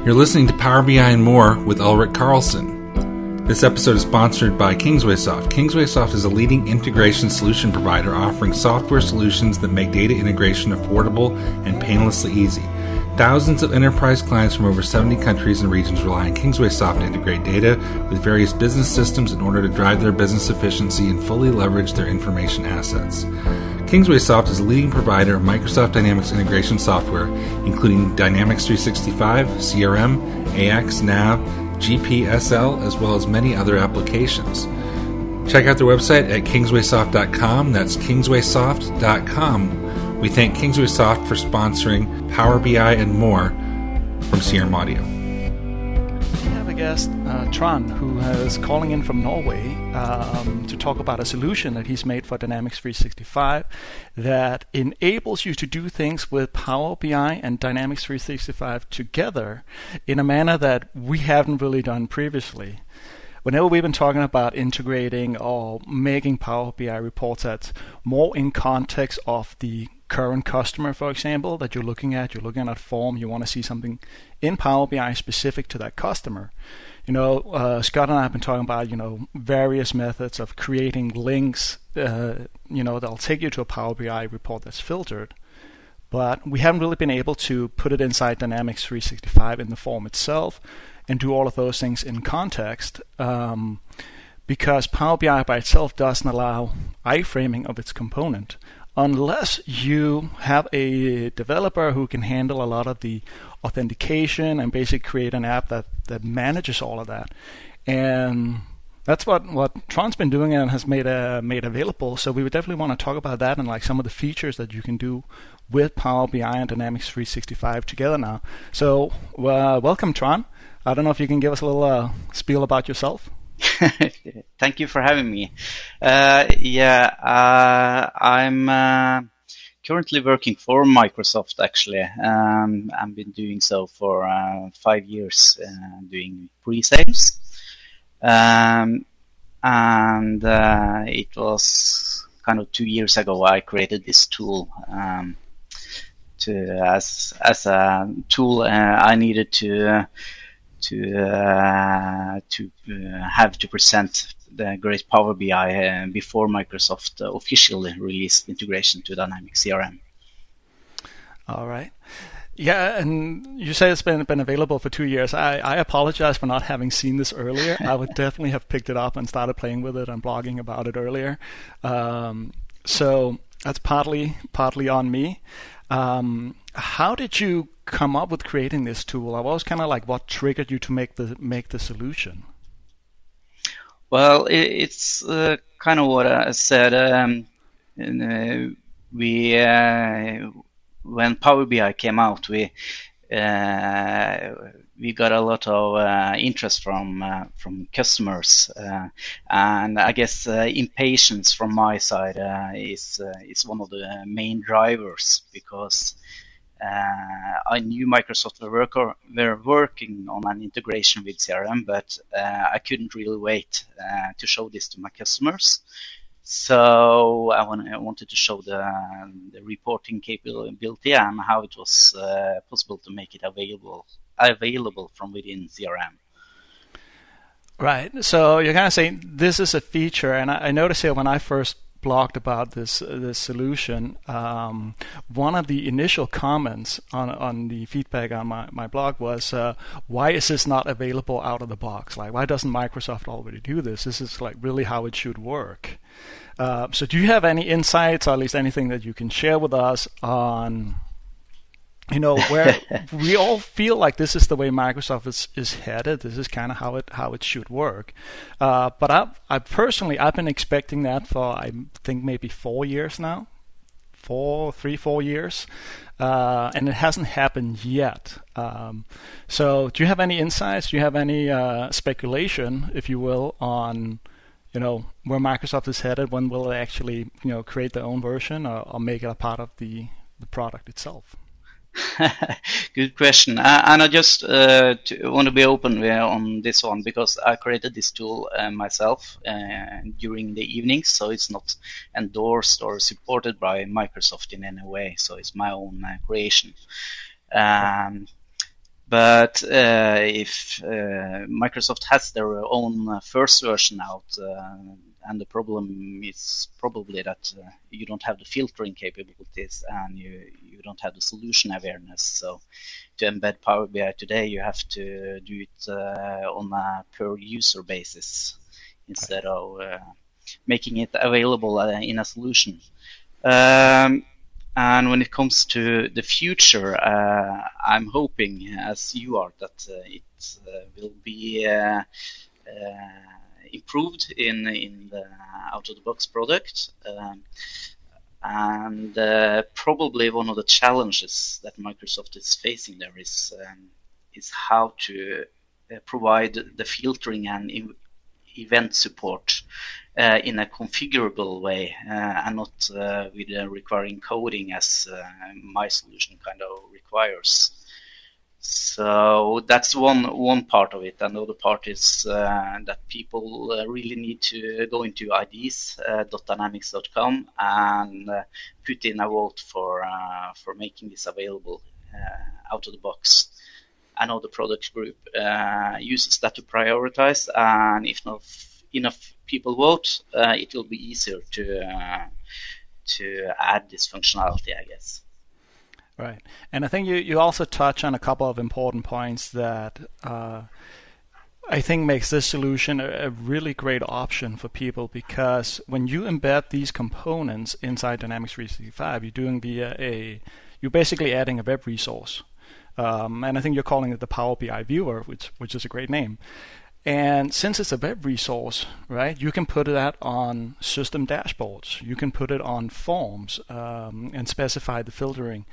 You're listening to Power BI and More with Ulrich Carlson. This episode is sponsored by KingswaySoft. KingswaySoft is a leading integration solution provider offering software solutions that make data integration affordable and painlessly easy. Thousands of enterprise clients from over 70 countries and regions rely on KingswaySoft to integrate data with various business systems in order to drive their business efficiency and fully leverage their information assets. KingswaySoft is a leading provider of Microsoft Dynamics integration software, including Dynamics 365, CRM, AX, Nav, GPSL, as well as many other applications. Check out their website at kingswaysoft.com. That's kingswaysoft.com. We thank KingswaySoft for sponsoring Power BI and More from CRM Audio. We have a guest, Trond, who is calling in from Norway to talk about a solution that he's made for Dynamics 365 that enables you to do things with Power BI and Dynamics 365 together in a manner that we haven't really done previously. Whenever we've been talking about integrating or making Power BI reports that's more in context of the current customer, for example, that you're looking at form, you want to see something in Power BI specific to that customer. Scott and I have been talking about, various methods of creating links, that'll take you to a Power BI report that's filtered. But we haven't really been able to put it inside Dynamics 365 in the form itself and do all of those things in context because Power BI by itself doesn't allow iframing of its component unless you have a developer who can handle a lot of the authentication and basically create an app that manages all of that. And that's what Trond's been doing and has made available. So we would definitely want to talk about that and like some of the features that you can do with Power BI and Dynamics 365 together now. So welcome, Trond. I don't know if you can give us a little spiel about yourself. Thank you for having me. I'm currently working for Microsoft, actually. I've been doing so for 5 years, doing pre-sales. And it was kind of 2 years ago I created this tool as a tool I needed to have to present the great Power BI before Microsoft officially released integration to Dynamics CRM. All right. Yeah, and you say it's been available for 2 years. I apologize for not having seen this earlier. I would definitely have picked it up and started playing with it and blogging about it earlier. So that's partly on me. How did you come up with creating this tool? I was kind of like, what triggered you to make the solution? Well, it's kind of what I said. When Power BI came out, we got a lot of interest from customers, and I guess impatience from my side is one of the main drivers because I knew Microsoft were working on an integration with CRM, but I couldn't really wait to show this to my customers. So I wanted to show the reporting capability and how it was possible to make it available from within CRM. Right. So you're kind of saying this is a feature, and I noticed here when I first blogged about this solution, one of the initial comments on the feedback on my blog was, why is this not available out of the box? Like, why doesn't Microsoft already do this? This is like really how it should work. So do you have any insights, or at least anything that you can share with us on, where we all feel like this is the way Microsoft is headed. This is kind of how it should work. But I've been expecting that for, I think, maybe 4 years now. 4 years. And it hasn't happened yet. So do you have any insights? Do you have any speculation, if you will, on where Microsoft is headed? When will they actually create their own version or make it a part of the product itself? Good question. And I just want to be open on this one because I created this tool myself during the evenings, so it's not endorsed or supported by Microsoft in any way. So it's my own creation. But if Microsoft has their own first version out, and the problem is probably that you don't have the filtering capabilities and you don't have the solution awareness. So to embed Power BI today, you have to do it on a per user basis instead of making it available in a solution. And when it comes to the future, I'm hoping, as you are, that it will be improved in the out-of-the-box product. And probably one of the challenges that Microsoft is facing there is how to provide the filtering and event support in a configurable way and not with requiring coding as my solution kind of requires. So that's one part of it. Another part is that people really need to go into IDs.dynamics.com and put in a vote for making this available out of the box. I know the product group uses that to prioritize, and if not enough people vote, it will be easier to add this functionality, I guess. Right. And I think you also touch on a couple of important points that I think makes this solution a really great option for people, because when you embed these components inside Dynamics 365, you're basically adding a web resource. And I think you're calling it the Power BI Viewer, which is a great name. And since it's a web resource, right, you can put that on system dashboards. You can put it on forms and specify the filtering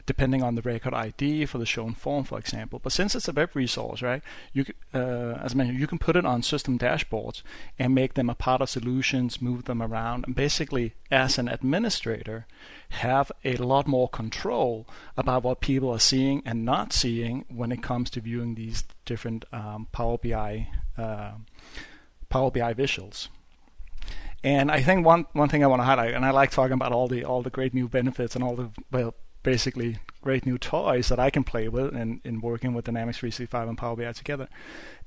depending on the record ID for the shown form, for example. But since it's a web resource, right, as I mentioned, you can put it on system dashboards and make them a part of solutions, move them around, and basically, as an administrator, have a lot more control about what people are seeing and not seeing when it comes to viewing these different Power BI visuals. And I think one thing I want to highlight, and I like talking about all the great new benefits and all the basically great new toys that I can play with in working with Dynamics 365 and Power BI together,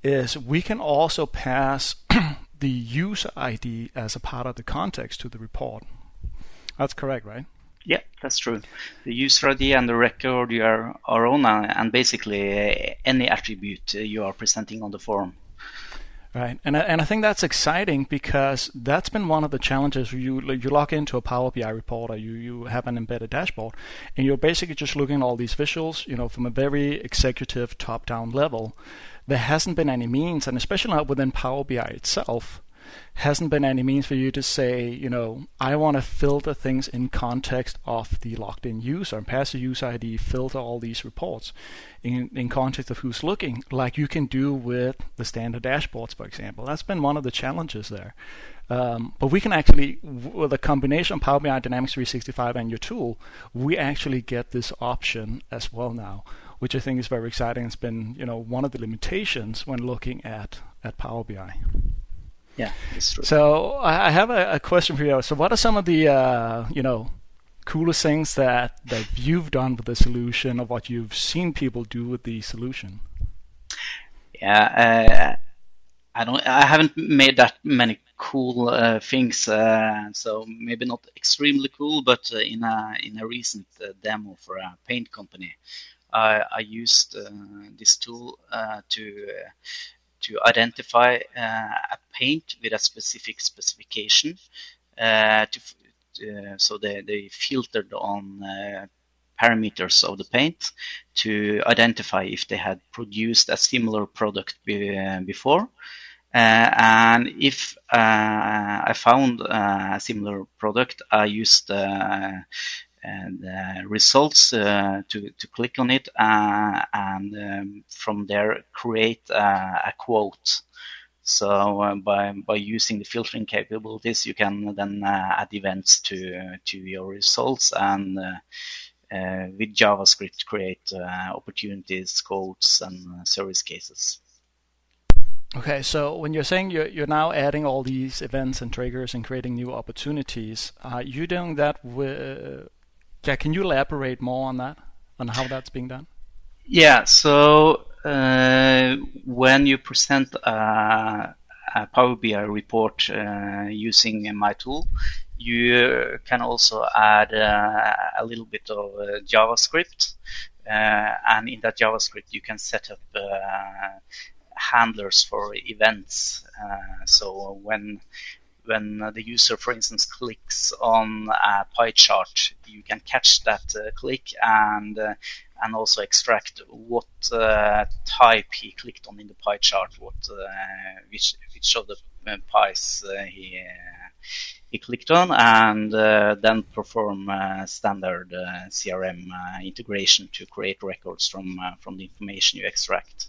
is we can also pass the user ID as a part of the context to the report. That's correct, right? Yeah, that's true. The user ID and the record are on, and basically any attribute you are presenting on the form. Right, and I think that's exciting, because that's been one of the challenges. You log into a Power BI report, or you have an embedded dashboard, and you're basically just looking at all these visuals, from a very executive top-down level. There hasn't been any means, and especially not within Power BI itself, hasn't been any means for you to say, I want to filter things in context of the logged-in user and pass the user ID, filter all these reports in context of who's looking, like you can do with the standard dashboards, for example. That's been one of the challenges there. But we can actually, with a combination of Power BI, Dynamics 365, and your tool, we actually get this option as well now, which I think is very exciting. It's been, one of the limitations when looking at Power BI. Yeah, that's true. So I have a question for you. So what are some of the coolest things that you've done with the solution, or what you've seen people do with the solution? Yeah, I haven't made that many cool things, so maybe not extremely cool, but in a recent demo for a paint company, I used this tool to identify a paint with a specific specification. So they filtered on parameters of the paint to identify if they had produced a similar product before. And if I found a similar product, I used the results to click on it and from there create a quote. So by using the filtering capabilities, you can then add events to your results, and with JavaScript create opportunities, quotes, and service cases. Okay, so when you're saying you're now adding all these events and triggers and creating new opportunities, are you doing that with? Can you elaborate more on that, on how that's being done? Yeah, so when you present a Power BI report using my tool, you can also add a little bit of JavaScript. And in that JavaScript, you can set up handlers for events. So when the user, for instance, clicks on a pie chart, you can catch that click and also extract what type he clicked on in the pie chart, which of the pies he clicked on, and then perform standard CRM integration to create records from the information you extract.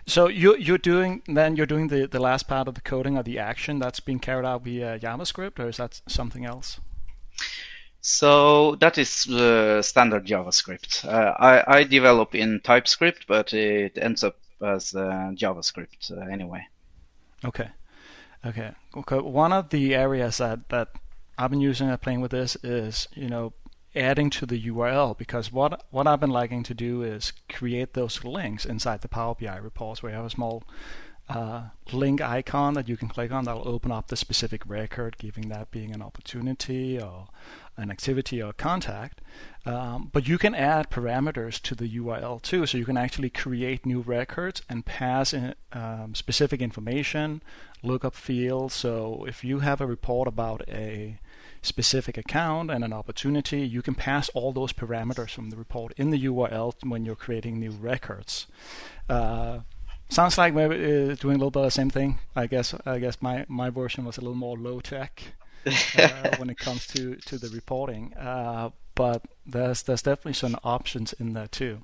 So you're doing the last part of the coding or the action that's being carried out via JavaScript, or is that something else? So that is standard JavaScript. I develop in TypeScript, but it ends up as JavaScript anyway. Okay. One of the areas that I've been using and playing with this is, adding to the URL, because what I've been liking to do is create those links inside the Power BI reports where you have a small link icon that you can click on that will open up the specific record, giving that being an opportunity or an activity or a contact. But you can add parameters to the URL too, so you can actually create new records and pass in specific information, lookup fields. So if you have a report about a specific account and an opportunity, you can pass all those parameters from the report in the URL when you're creating new records. Sounds like maybe doing a little bit of the same thing. I guess my version was a little more low tech when it comes to the reporting, but there's definitely some options in there too.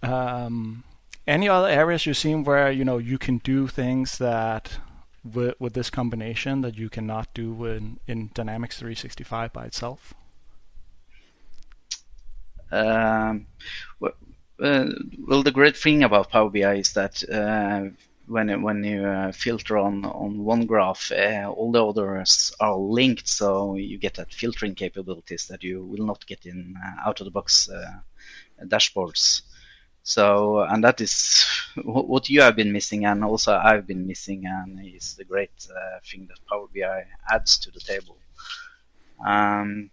Any other areas you've seen where you can do things that with this combination that you cannot do in Dynamics 365 by itself? Well, the great thing about Power BI is that when you filter on one graph, all the others are linked, so you get that filtering capabilities that you will not get in out-of-the-box dashboards. So, and that is what you have been missing, and also I've been missing, and is the great thing that Power BI adds to the table. And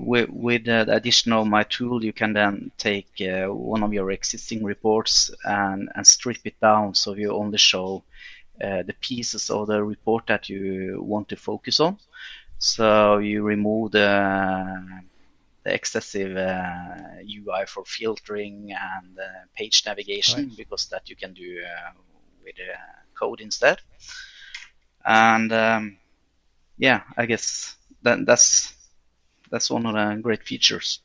with the addition of my tool, you can then take one of your existing reports and strip it down, so you only show the pieces of the report that you want to focus on. So you remove the excessive UI for filtering and page navigation, right, because that you can do with code instead. And I guess that's one of the great features.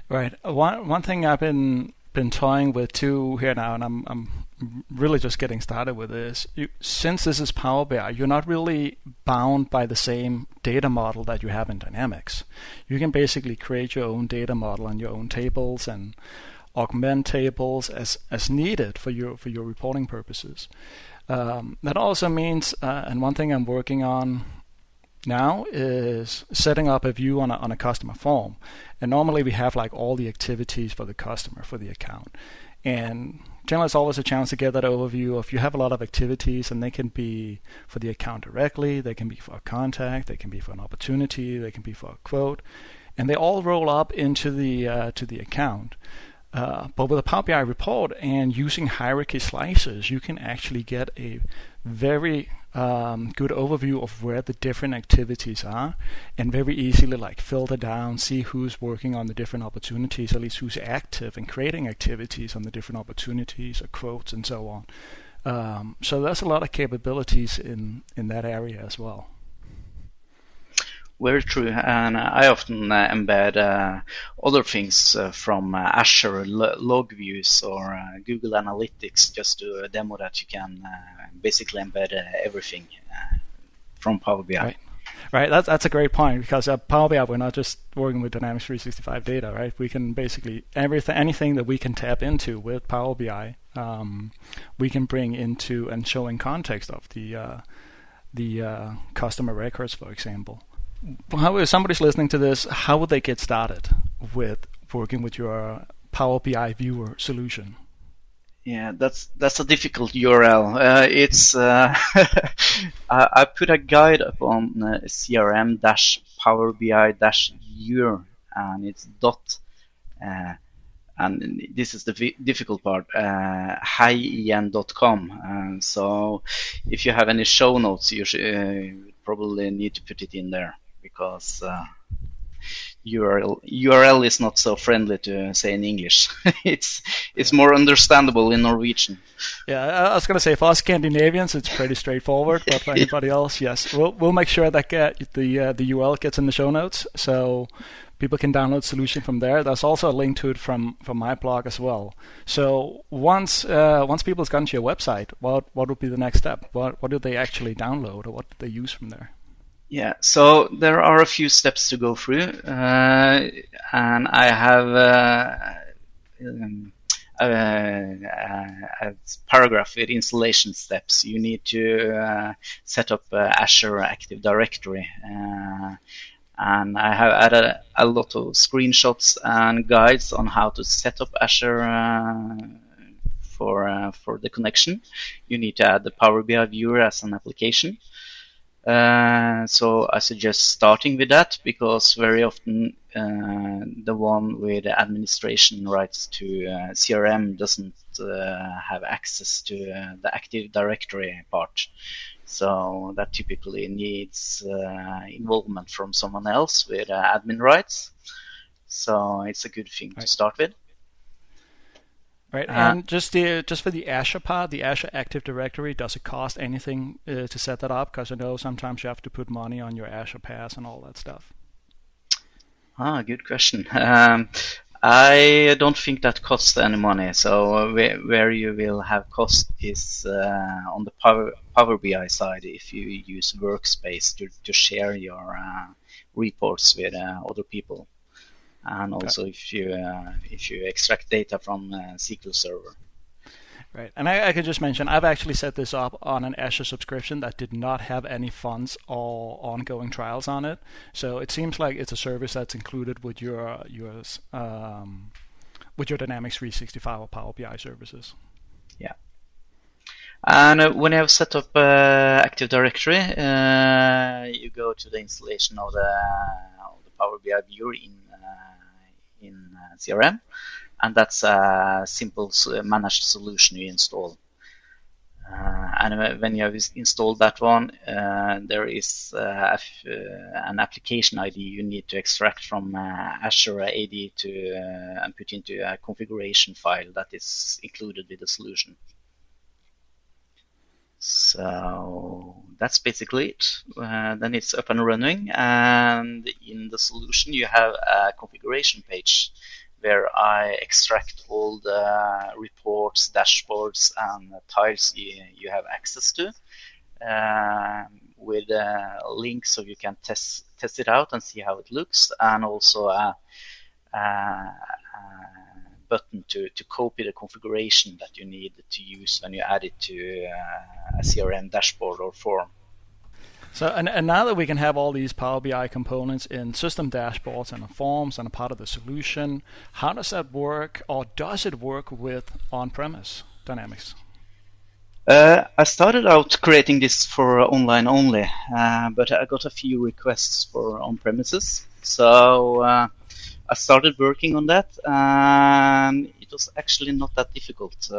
Right. One thing I've been toying with too here now, and I'm really just getting started with this. Since this is Power BI, you're not really bound by the same data model that you have in Dynamics. You can basically create your own data model and your own tables and augment tables as needed for your reporting purposes. That also means, and one thing I'm working on now is setting up a view on a customer form. And normally we have like all the activities for the customer, for the account. And generally it's always a chance to get that overview of, you have a lot of activities, and they can be for the account directly, they can be for a contact, they can be for an opportunity, they can be for a quote, and they all roll up into the account. But with a Power BI report and using hierarchy slices, you can actually get a very good overview of where the different activities are, and very easily like filter down, see who's working on the different opportunities, at least who's active and creating activities on the different opportunities or quotes and so on. So there's a lot of capabilities in that area as well. Very true, and I often embed other things from Azure log views or Google Analytics, just to demo that you can basically embed everything from Power BI. Right. That's a great point, because at Power BI we're not just working with Dynamics 365 data, right? We can basically anything that we can tap into with Power BI, we can bring into and show in context of the customer records, for example. How, if somebody's listening to this, how would they get started with working with your Power BI Viewer solution? Yeah, that's a difficult URL. It's I put a guide up on CRM-Power BI-Viewer, and it's and this is the difficult part, hien.com. So if you have any show notes, you should probably need to put it in there, because URL is not so friendly to say in English. It's more understandable in Norwegian. Yeah, I was going to say, for us Scandinavians, it's pretty straightforward, but for anybody else, yes, we'll make sure that the URL gets in the show notes, so people can download the solution from there. There's also a link to it from my blog as well. So once people have gotten to your website, what would be the next step? What do they actually download, or what do they use from there? Yeah, so there are a few steps to go through, and I have a paragraph with installation steps. You need to set up Azure Active Directory, and I have added a lot of screenshots and guides on how to set up Azure for the connection. You need to add the Power BI Viewer as an application. So I suggest starting with that, because very often the one with administration rights to CRM doesn't have access to the Active Directory part. So that typically needs involvement from someone else with admin rights. So it's a good thing to start with. Right, and just for the Azure part, the Azure Active Directory, does it cost anything to set that up? Because I know sometimes you have to put money on your Azure Pass and all that stuff. Good question. I don't think that costs any money. So where you will have cost is on the Power BI side, if you use Workspace to share your reports with other people. And also if you extract data from SQL Server. Right, and I could just mention, I've actually set this up on an Azure subscription that did not have any funds or ongoing trials on it. So it seems like it's a service that's included with your Dynamics 365 or Power BI services. Yeah. And when you have set up Active Directory, you go to the installation of the Power BI Viewer in CRM, and that's a simple managed solution you install. And when you have installed that one, there is an application ID you need to extract from Azure AD and put into a configuration file that is included with the solution. So that's basically it. Then it's up and running, and in the solution you have a configuration page where I extract all the reports, dashboards, and tiles you have access to, with links so you can test it out and see how it looks, and also a button to copy the configuration that you need to use when you add it to a CRM dashboard or form. So, and now that we can have all these Power BI components in system dashboards and forms and a part of the solution, how does that work, or does it work with on-premise Dynamics? I started out creating this for online only, but I got a few requests for on-premises. So I started working on that, and it was actually not that difficult.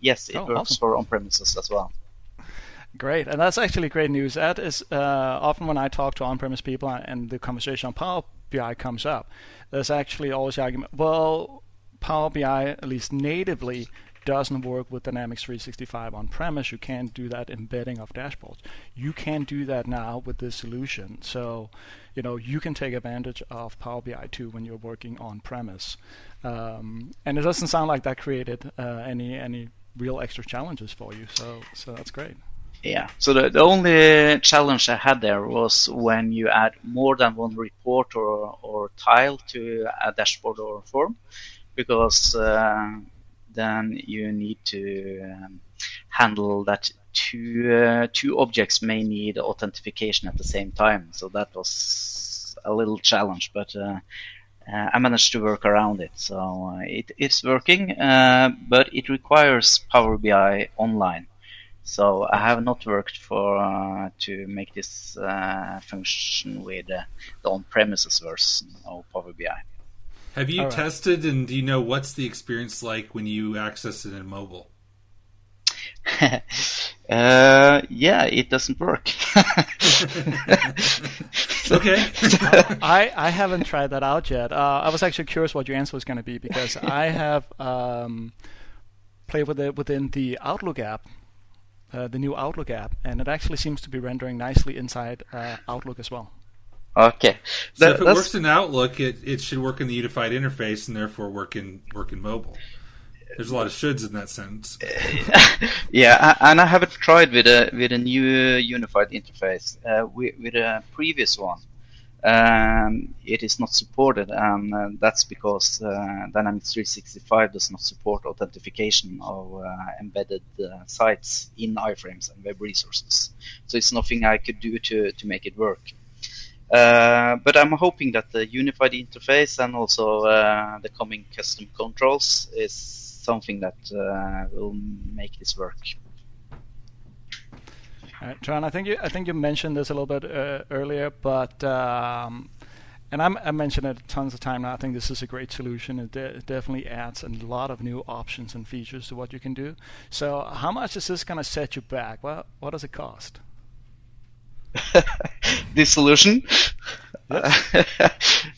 Yes, it works awesome for on-premises as well. Great, and that's actually great news. That is often when I talk to on-premise people and the conversation on Power BI comes up, there's actually always the argument, well, Power BI, at least natively, doesn't work with Dynamics 365 on-premise. You can't do that embedding of dashboards. You can do that now with this solution. So, you can take advantage of Power BI too when you're working on-premise. And it doesn't sound like that created any real extra challenges for you. So that's great. Yeah, so the only challenge I had there was when you add more than one report or tile to a dashboard or form, because then you need to handle that two objects may need authentication at the same time. So that was a little challenge, but I managed to work around it. So it's working, but it requires Power BI online. So I have not worked to make this function with the on-premises version of Power BI. Have you tested, and do you know what's the experience like when you access it in mobile? Yeah, it doesn't work. Okay. I haven't tried that out yet. I was actually curious what your answer was going to be, because I have played with it within the Outlook app, the new Outlook app, and it actually seems to be rendering nicely inside Outlook as well. Okay. So if it works in Outlook, it should work in the unified interface and therefore work in mobile. There's a lot of shoulds in that sentence. Yeah, and I haven't tried with a new unified interface. With a previous one, it is not supported, and that's because Dynamics 365 does not support authentication of embedded sites in iframes and web resources. So it's nothing I could do to make it work. But I'm hoping that the unified interface and also the coming custom controls is something that will make this work. All right, Trond, I think you mentioned this a little bit earlier, but and I mentioned it tons of time now. I think this is a great solution. It definitely adds a lot of new options and features to what you can do. So how much is this going to set you back? What does it cost? This solution? Yes.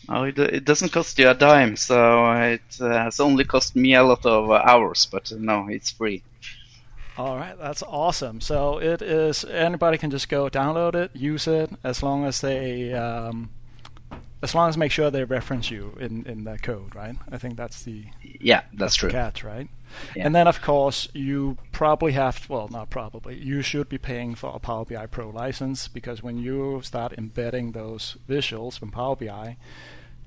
No, it doesn't cost you a dime, so it has only cost me a lot of hours, but no, it's free. All right, that's awesome. So it is, anybody can just go download it, use it, as long as they make sure they reference you in the code, right? I think that's the that's true. catch, right? Yeah. And then, of course, you probably have, well, not probably, you should be paying for a Power BI Pro license, because when you start embedding those visuals from Power BI,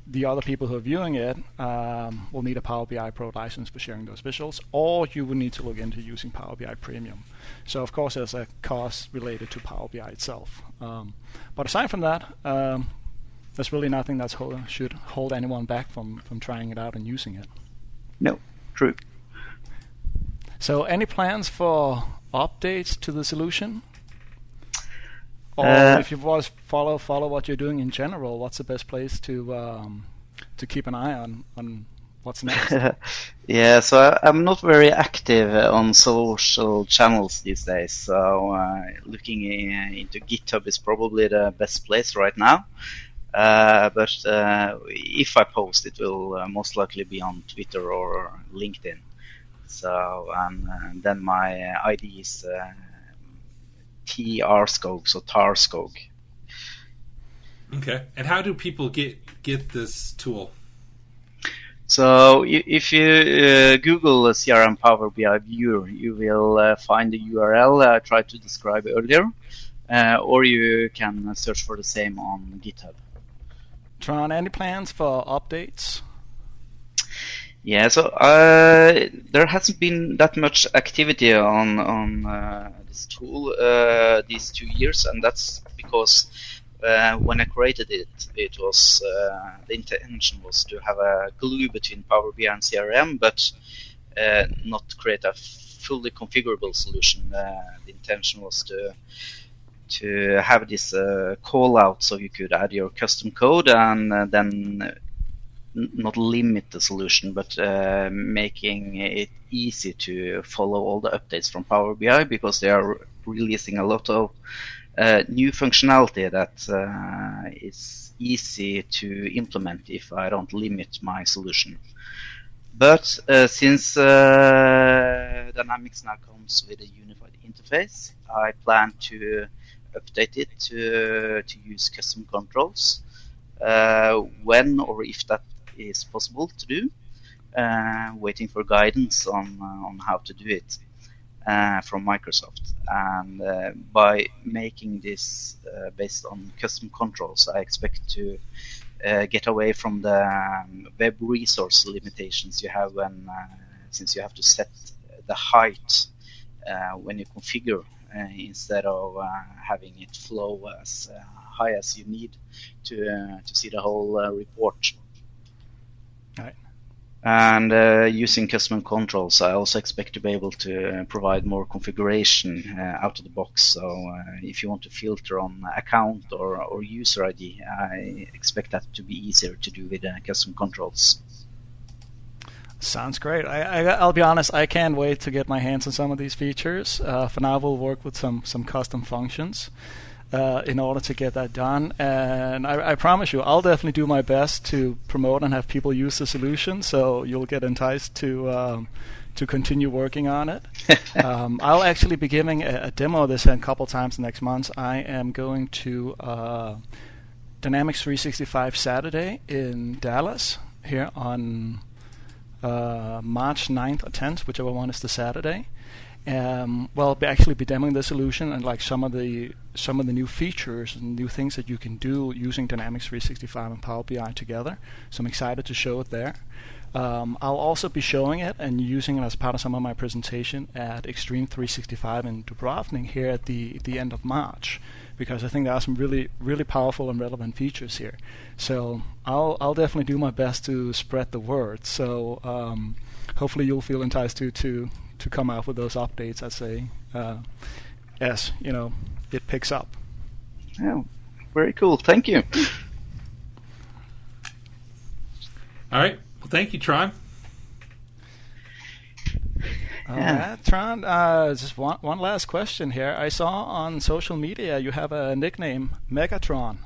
the other people who are viewing it will need a Power BI Pro license for sharing those visuals, or you will need to look into using Power BI Premium. So, of course, there's a cost related to Power BI itself. But aside from that, there's really nothing that should hold anyone back from trying it out and using it. No, true. So, any plans for updates to the solution? Or if you was follow what you're doing in general, what's the best place to keep an eye on what's next? Yeah, so I'm not very active on social channels these days. So looking into GitHub is probably the best place right now. But if I post, it will most likely be on Twitter or LinkedIn. So and then my ID is Aarskog, so Aarskog. Okay. And how do people get this tool? So if you Google CRM Power BI Viewer, you will find the URL I tried to describe earlier, or you can search for the same on GitHub. Trond, any plans for updates? Yeah, so there hasn't been that much activity on this tool these 2 years, and that's because when I created it, it was the intention was to have a glue between Power BI and CRM, but not create a fully configurable solution. The intention was to have this call out so you could add your custom code and then not limit the solution, but making it easy to follow all the updates from Power BI, because they are releasing a lot of new functionality that is easy to implement if I don't limit my solution. But since Dynamics now comes with a unified interface, I plan to update it to use custom controls when or if that is possible to do. Waiting for guidance on how to do it from Microsoft. And by making this based on custom controls, I expect to get away from the web resource limitations you have when since you have to set the height when you configure instead of having it flow as high as you need to see the whole report. Right. And using custom controls, I also expect to be able to provide more configuration out of the box. So if you want to filter on account or user ID, I expect that to be easier to do with custom controls. Sounds great. I'll be honest, I can't wait to get my hands on some of these features. For now, we'll work with some custom functions in order to get that done. And I promise you, I'll definitely do my best to promote and have people use the solution, so you'll get enticed to continue working on it. I'll actually be giving a demo of this a couple times next month. I am going to Dynamics 365 Saturday in Dallas here on March 9th or 10th, whichever one is the Saturday. Well, I'll actually be demoing the solution and like some of the new features and new things that you can do using Dynamics 365 and Power BI together. So I'm excited to show it there. I'll also be showing it and using it as part of some of my presentation at Extreme 365 in Dubrovnik here at the end of March, because I think there are some really, really powerful and relevant features here. So I'll definitely do my best to spread the word. So hopefully you'll feel enticed to come out with those updates as it picks up. Oh, very cool. Thank you. All right. Well, thank you, Trond. All right, Trond. Just one last question here. I saw on social media you have a nickname, Megatron.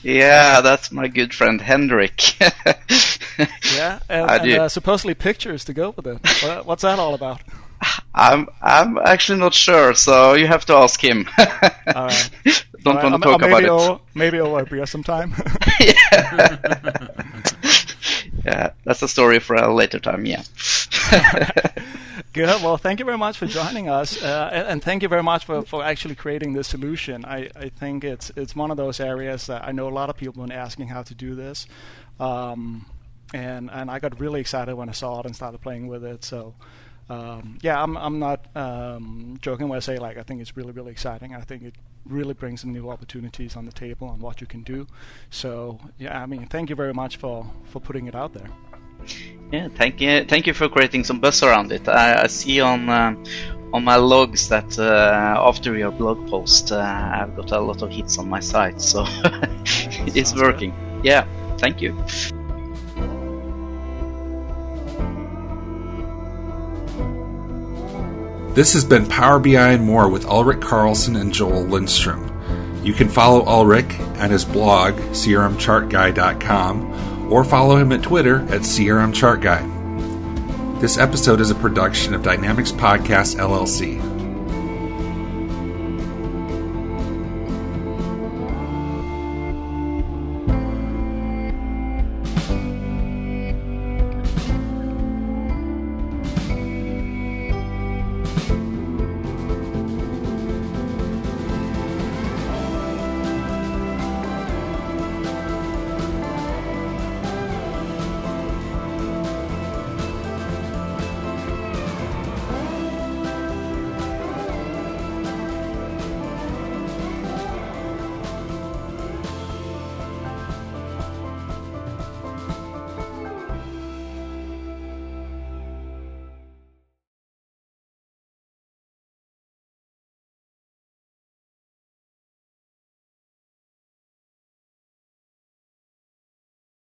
Yeah, that's my good friend Henrik. Yeah, and supposedly pictures to go with it. What's that all about? I'm actually not sure, so you have to ask him. All right. Don't want to talk about it. Maybe over beer sometime. Yeah, that's a story for a later time. Yeah. Good. Well, thank you very much for joining us, and thank you very much for actually creating this solution. I think it's one of those areas that I know a lot of people have been asking how to do this, and I got really excited when I saw it and started playing with it. So. I'm not joking when I say I think it's really, really exciting. I think it really brings some new opportunities on the table on what you can do. So thank you very much for putting it out there. Yeah, thank you for creating some buzz around it. I see on my logs that after your blog post, I've got a lot of hits on my site, so it's working. Good. Yeah, thank you. This has been Power BI and More with Ulrich Carlson and Joel Lindstrom. You can follow Ulrich at his blog, crmchartguy.com, or follow him at Twitter at crmchartguy. This episode is a production of Dynamics Podcast, LLC.